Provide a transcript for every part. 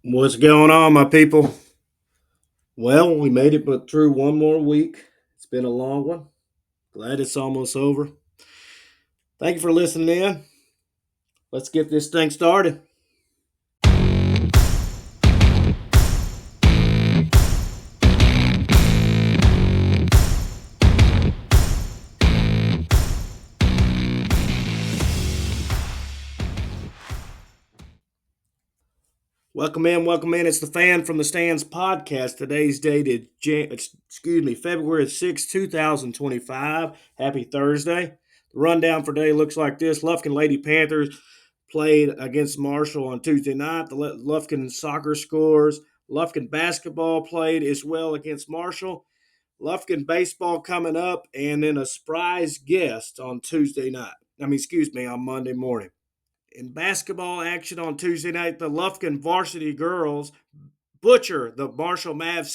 What's going on, my people? Well, we made it but through one more week. It's been a long one. Glad it's almost over. Thank you for listening in. Let's get this thing started. Welcome in, welcome in. It's the Fan from the Stands podcast. Today's date is February 6, 2025. Happy Thursday. The rundown for today looks like this. Lufkin Lady Panthers played against Marshall on Tuesday night. The Lufkin soccer scores. Lufkin basketball played as well against Marshall. Lufkin baseball coming up, and then a surprise guest on Tuesday night. On Monday morning. In basketball action on Tuesday night, the Lufkin varsity girls butcher the Marshall Mavs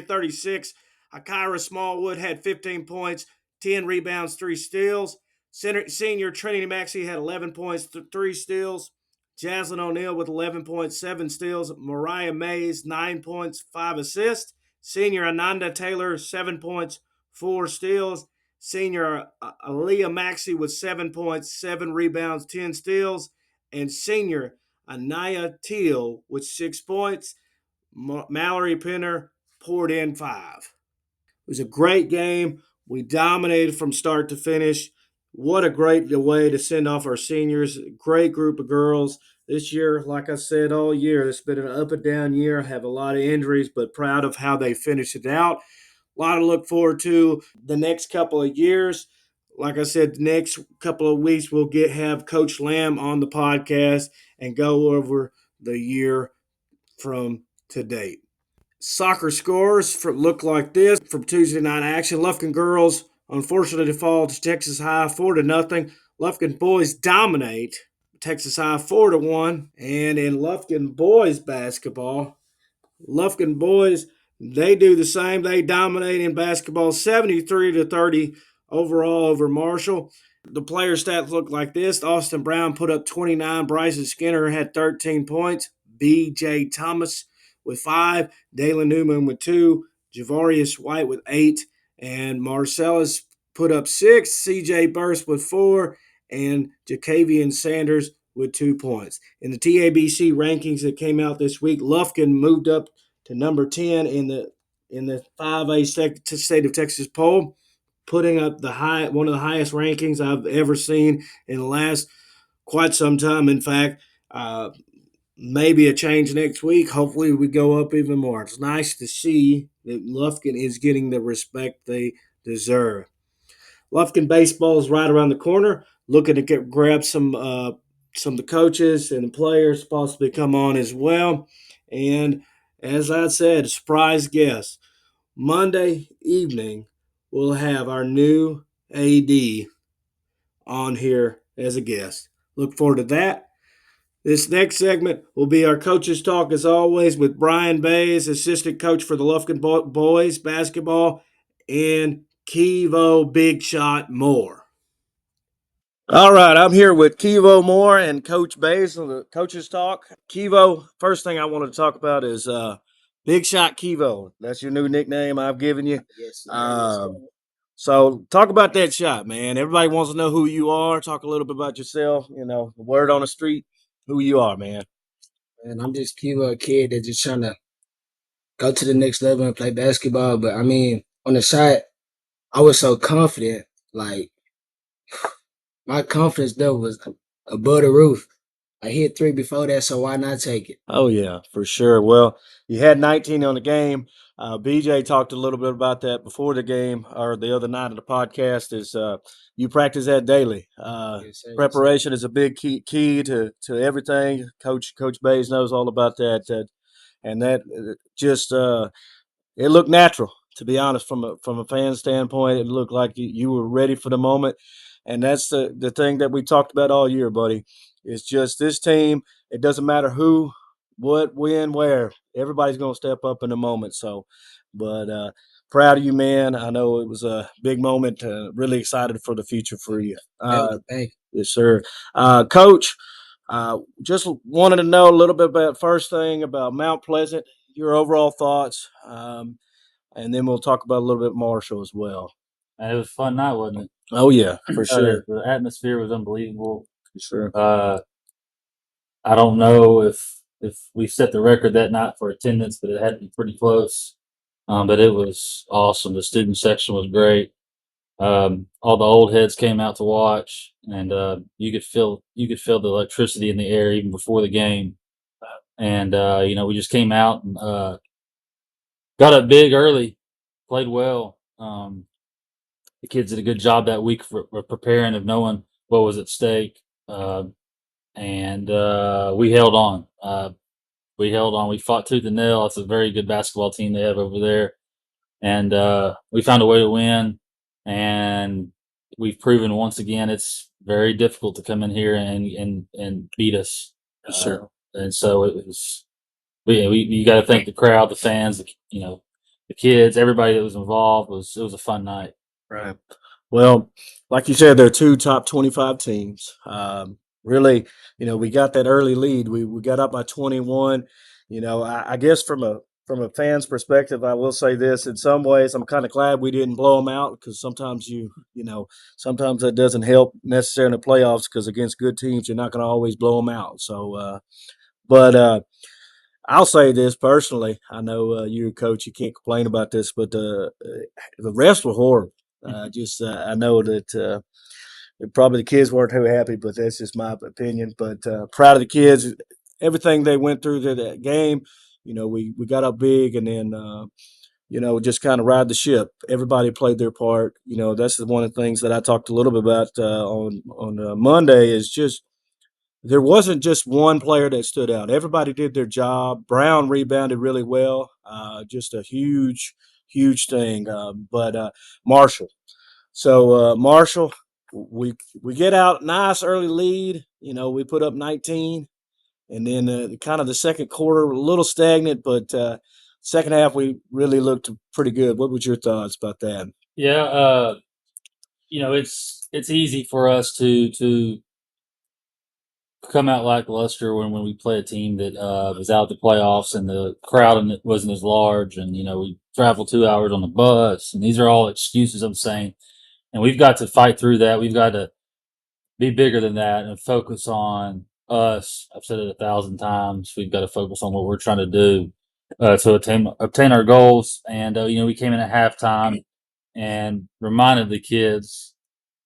70-36. Akira Smallwood had 15 points, 10 rebounds, 3 steals. Senior Trinity Maxey had 11 points, 3 steals. Jaslyn O'Neal with 11 points, 7 steals. Mariah Mays, 9 points, 5 assists. Senior Ananda Taylor, 7 points, 4 steals. Senior Aaliyah Maxey with 7 points, 7 rebounds, 10 steals. And senior Anaya Teal with 6 points. Mallory Penner poured in 5. It was a great game. We dominated from start to finish. What a great way to send off our seniors. Great group of girls. This year, like I said all year, it's been an up and down year. I have a lot of injuries, but proud of how they finished it out. A lot to look forward to the next couple of years. Like I said, the next couple of weeks we'll have Coach Lamb on the podcast and go over the year from to date. Soccer scores look like this from Tuesday night action. Lufkin girls unfortunately fall to Texas High 4-0. Lufkin boys dominate Texas High 4-1. And in Lufkin boys basketball, Lufkin boys, they do the same. They dominate in basketball 73-30 overall over Marshall. The player stats look like this. Austin Brown put up 29. Bryson Skinner had 13 points. B.J. Thomas with 5. Dalen Newman with 2. Javarius White with 8. And Marcellus put up 6. C.J. Burst with 4. And Jacavian Sanders with 2 points. In the TABC rankings that came out this week, Lufkin moved up to number 10 in the 5A state of Texas poll, putting up one of the highest rankings I've ever seen in the last quite some time. In fact, maybe a change next week. Hopefully, we go up even more. It's nice to see that Lufkin is getting the respect they deserve. Lufkin baseball is right around the corner. Looking to grab some of the coaches and the players possibly come on as well. And as I said, a surprise guest. Monday evening, we'll have our new AD on here as a guest. Look forward to that. This next segment will be our coaches talk, as always, with Brian Bays, assistant coach for the Lufkin boys basketball, and Kevo Big Shot Moore. All right, I'm here with Kevo Moore and Coach Bays on the coaches talk. Kevo, first thing I want to talk about is Big Shot Kevo. That's your new nickname I've given you. Yes, sir. So talk about that shot, man. Everybody wants to know who you are. Talk a little bit about yourself. The word on the street, who you are, man. And I'm just a kid that's just trying to go to the next level and play basketball. But I mean, on the shot, I was so confident. Like my confidence level was above the roof. I hit 3 before that, so why not take it? Oh yeah, for sure. Well, you had 19 on the game. BJ talked a little bit about that before the game or the other night of the podcast. Is you practice that daily? Yes, sir. Preparation is a big key to everything. Coach Bays knows all about that. And that just it looked natural. To be honest, from a fan standpoint, it looked like you were ready for the moment. And that's the thing that we talked about all year, buddy. It's just this team. It doesn't matter who, what, when, where. Everybody's going to step up in the moment. So, but proud of you, man. I know it was a big moment. Really excited for the future for you. Thank you. Yes, sir. Coach, Just wanted to know a little bit about first thing about Mount Pleasant, your overall thoughts, and then we'll talk about a little bit Marshall as well. And it was a fun night, wasn't it? Oh yeah, for sure, The atmosphere was unbelievable. for sure. I don't know if we set the record that night for attendance, but it had to be pretty close. But it was awesome. The student section was great. All the old heads came out to watch, and you could feel the electricity in the air even before the game. And we just came out and got up big early, played well. The kids did a good job that week for preparing, of knowing what was at stake, uh, and we held on. We held on. We fought tooth and nail. It's a very good basketball team they have over there, and we found a way to win. And we've proven once again it's very difficult to come in here and beat us. For sure. And so it was. We you got to thank the crowd, the fans, the kids, everybody that was involved. It was a fun night. Right. Well, like you said, there are two top 25 teams. Really, we got that early lead. We got up by 21. I guess from a fan's perspective, I will say this: in some ways, I'm kind of glad we didn't blow them out because sometimes sometimes that doesn't help necessarily in the playoffs because against good teams, you're not going to always blow them out. So, but I'll say this personally. I know you're a coach; you can't complain about this, but the refs were horrible. Just I know that probably the kids weren't too happy, but that's just my opinion. But proud of the kids, everything they went through to that game. We got up big, and then just kind of ride the ship. Everybody played their part. That's one of the things that I talked a little bit about on Monday. Is just there wasn't just one player that stood out. Everybody did their job. Brown rebounded really well. Just a huge thing. But Marshall. So Marshall, we get out nice early lead. We put up 19, and then kind of the second quarter a little stagnant, but second half we really looked pretty good. What was your thoughts about that? Yeah, it's easy for us to come out lackluster when we play a team that is out the playoffs and the crowd wasn't as large, and we travel 2 hours on the bus, and these are all excuses. I'm saying, and we've got to fight through that. We've got to be bigger than that and focus on us. I've said it 1,000 times. We've got to focus on what we're trying to do to obtain our goals. And we came in at halftime and reminded the kids,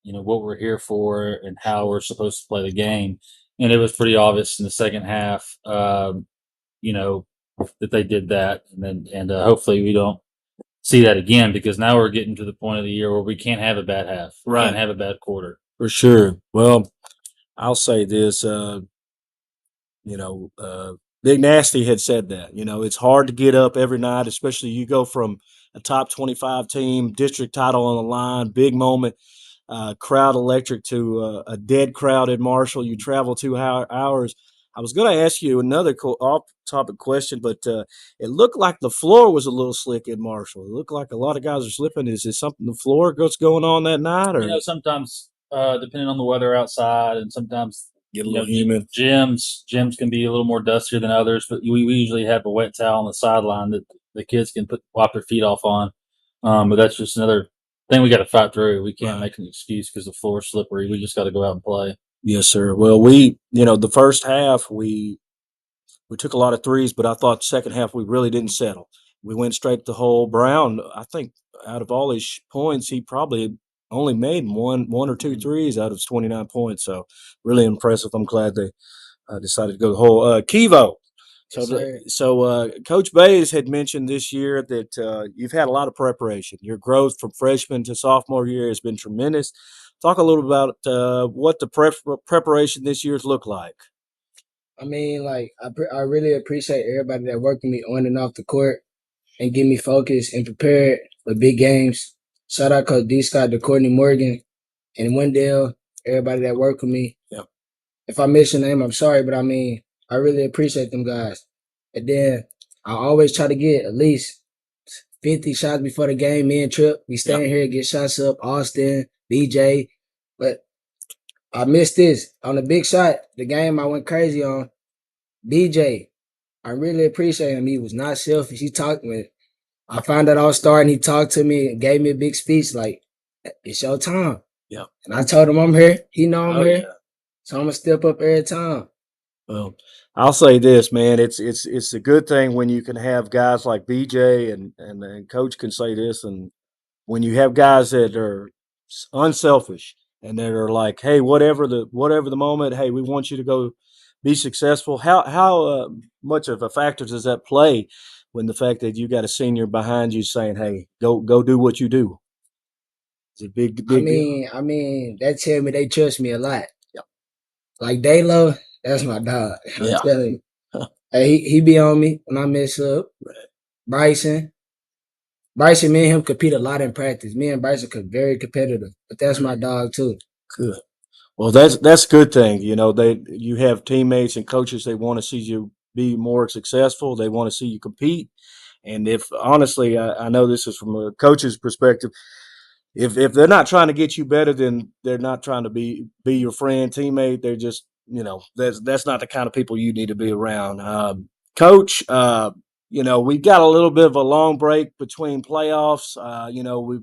what we're here for and how we're supposed to play the game. And it was pretty obvious in the second half, you know, that they did that, and hopefully we don't see that again, because now we're getting to the point of the year where we can't have a bad half, we can't Right, have a bad quarter. for sure. Well, I'll say this. You know, Big Nasty had said that. It's hard to get up every night, especially you go from a top 25 team, district title on the line, big moment, crowd electric to a dead crowd in Marshall. You travel 2 hours. I was going to ask you another off topic question, but it looked like the floor was a little slick in Marshall. It looked like a lot of guys are slipping. Is it something the floor what's going on that night, or Sometimes depending on the weather outside, and sometimes get a little humid? gyms can be a little more dustier than others, but we usually have a wet towel on the sideline that the kids can wipe their feet off on. But that's just another thing we got to fight through. We can't Right. make an excuse because the floor is slippery. We just got to go out and play. Yes, sir. Well, the first half we took a lot of threes, but I thought the second half we really didn't settle. We went straight to the hole. Brown, I think, out of all his points, he probably only made one or two threes out of his 29 points. So really impressive. I'm glad they decided to go the hole. Kivo. Yes, sir. Coach Bays had mentioned this year that you've had a lot of preparation. Your growth from freshman to sophomore year has been tremendous. Talk a little about what the preparation this year's looked like. I mean, like I really appreciate everybody that worked with me on and off the court and get me focused and prepared for big games. Shout out Coach D Scott, to Courtney Morgan, and Wendell, everybody that worked with me. Yep. If I miss your name, I'm sorry, but I mean, I really appreciate them guys. And then I always try to get at least 50 shots before the game. Me and Trip, we Yep. stand here, get shots up, Austin, BJ. But I missed this on the big shot. The game I went crazy on. BJ, I really appreciate him. He was not selfish. He talked with. I found out I was starting. He talked to me and gave me a big speech like, "It's your time." Yeah. And I told him I'm here. He know I'm Oh here, yeah. so I'm gonna step up every time. Well, I'll say this, man. It's a good thing when you can have guys like BJ and Coach can say this, and when you have guys that are unselfish and that are like, hey, whatever the moment, hey, we want you to go be successful. How much of a factor does that play when the fact that you got a senior behind you saying, hey, go do what you do? It's a big deal. That tell me they trust me a lot. Like Daylo, that's my dog. I'm Yeah. telling you. Hey, he be on me when I mess up. Bryson. Bryson, me and him compete a lot in practice. Me and Bryson could very competitive. But that's my dog too. Good. Well, that's a good thing. You know, you have teammates and coaches. They want to see you be more successful. They want to see you compete. And if honestly, I know this is from a coach's perspective. If they're not trying to get you better, then they're not trying to be your friend, teammate. They're just that's not the kind of people you need to be around. Coach, we got a little bit of a long break between playoffs.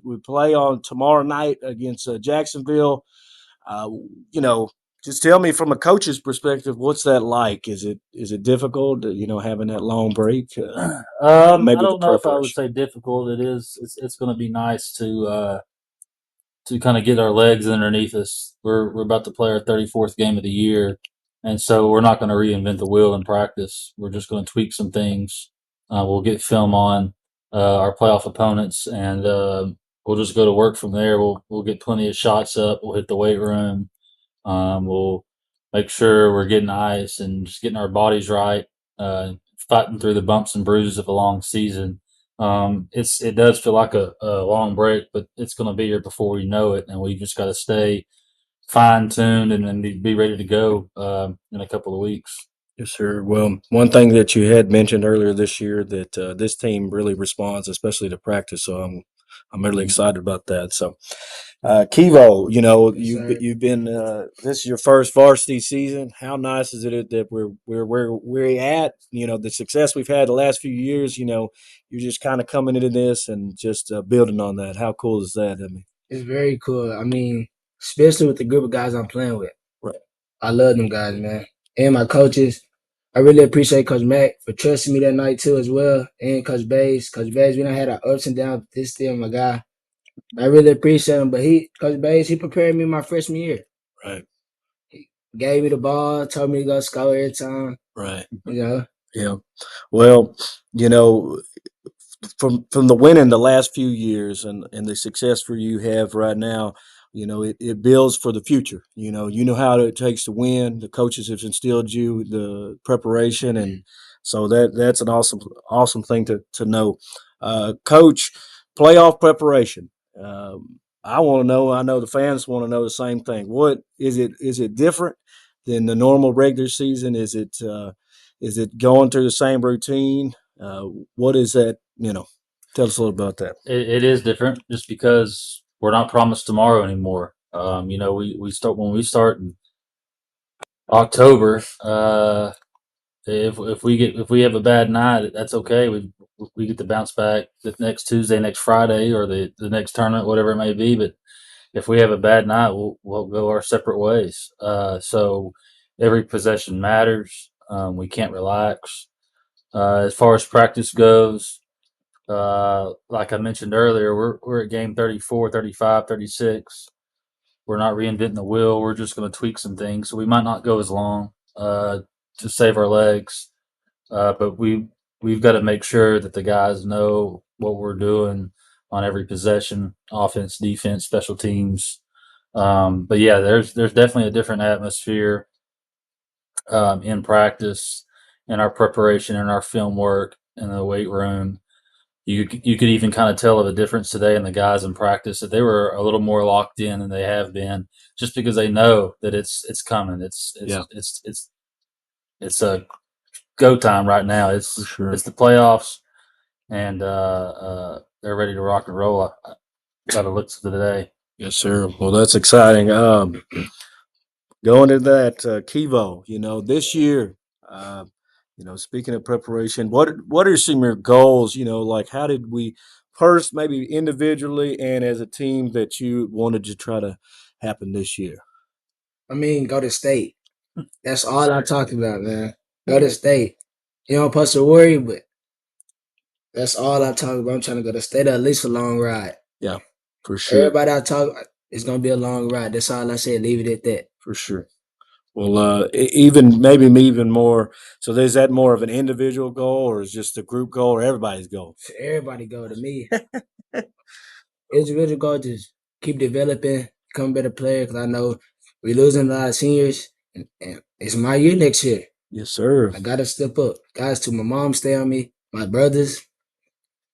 We play on tomorrow night against Jacksonville. Uh, you know, just tell me from a coach's perspective, what's that like? Is it difficult? Having that long break, I maybe the don't know if I would preparation. say difficult. It is. It's going to be nice to kind of get our legs underneath us. We're about to play our 34th game of the year, and so we're not going to reinvent the wheel in practice. We're just going to tweak some things. We'll get film on our playoff opponents, and we'll just go to work from there. We'll get plenty of shots up. We'll hit the weight room. We'll make sure we're getting ice and just getting our bodies right, fighting through the bumps and bruises of a long season. It does feel like a long break, but it's going to be here before we know it, and we just got to stay fine tuned and then be ready to go in a couple of weeks. Yes, sir. Well, one thing that you had mentioned earlier this year that this team really responds, especially to practice. So I'm really excited about that. So, Kivo, Yes, sir. you've been this is your first varsity season. How nice is it that we're where we're at? The success we've had the last few years. You're just kind of coming into this and just building on that. How cool is that? I mean, It's very cool. Especially with the group of guys I'm playing with. right. I love them guys, man. And my coaches. I really appreciate Coach Mack for trusting me that night too as well. And Coach Bays. Coach Bays, we done had our ups and downs. This still my guy. I really appreciate him. But Coach Bays, he prepared me my freshman year. Right. He gave me the ball, told me to go score every time. Right. You know. Yeah. Well, you know, from the winning the last few years and the success for you have right now, it builds for the future. You know how it takes to win. The coaches have instilled you the preparation, and so that's an awesome thing to know. Coach, playoff preparation. I want to know. I know the fans want to know the same thing. What is it? Is it different than the normal regular season? Is it going through the same routine? What is that? Tell us a little about that. It is different just because we're not promised tomorrow anymore. We start when we start in October. If we have a bad night, that's okay. We get to bounce back the next Tuesday, next Friday, or the next tournament, whatever it may be. But if we have a bad night, we'll go our separate ways. So every possession matters. We can't relax. As far as practice goes, like I mentioned earlier, we're at game 34, 35, 36. We're not reinventing the wheel. We're just going to tweak some things. So we might not go as long to save our legs. But we've got to make sure that the guys know what we're doing on every possession, offense, defense, special teams. But yeah, there's definitely a different atmosphere in practice, in our preparation, in our film work, in the weight room. You could even kind of tell of a difference today in the guys in practice that they were a little more locked in than they have been, just because they know that it's coming. It's Yeah, it's it's it's it's a go time right now. for It's sure. the playoffs, and they're ready to rock and roll. By the looks of the day. Yes, sir. Well, that's exciting. Going to that Kivo, this year. Uh, speaking of preparation, what are some of your goals? Like how did we first, maybe individually and as a team, that you wanted to try to happen this year? I mean, go to state. That's all I talk about, man. Go to state. You don't supposed to worry, but that's all I talk about. I'm trying to go to state, or at least a long ride. Yeah, for sure, Everybody I talk, it's gonna be a long ride. That's all I said. Leave it at that. for sure. Well, even maybe even more. So, is that more of an individual goal, or is just a group goal, or everybody's goal? For everybody go to me. Individual goal just keep developing, become a better player. Cause I know we losing a lot of seniors, and it's my year next year. Yes, sir. I gotta step up. Guys, to my mom stay on me. My brothers,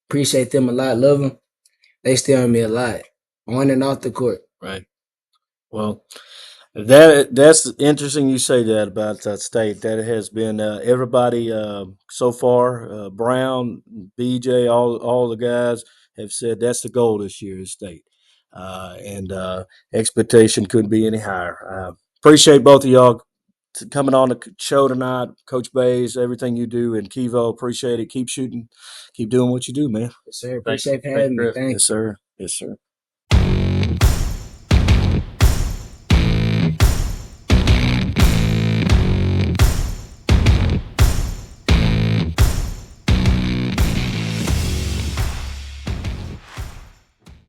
appreciate them a lot. Love them. They stay on me a lot, on and off the court. Right. Well, that's interesting. You say that about that state. That has been everybody so far. Brown, BJ, all the guys have said that's the goal this year is state, and expectation couldn't be any higher. Appreciate both of y'all coming on the show tonight, Coach Bays. Everything you do and Kivo, appreciate it. Keep shooting, keep doing what you do, man. Yes, sir. Thanks, Appreciate for thanks, having me. Chris. Thank Yes, you. sir. Yes, sir.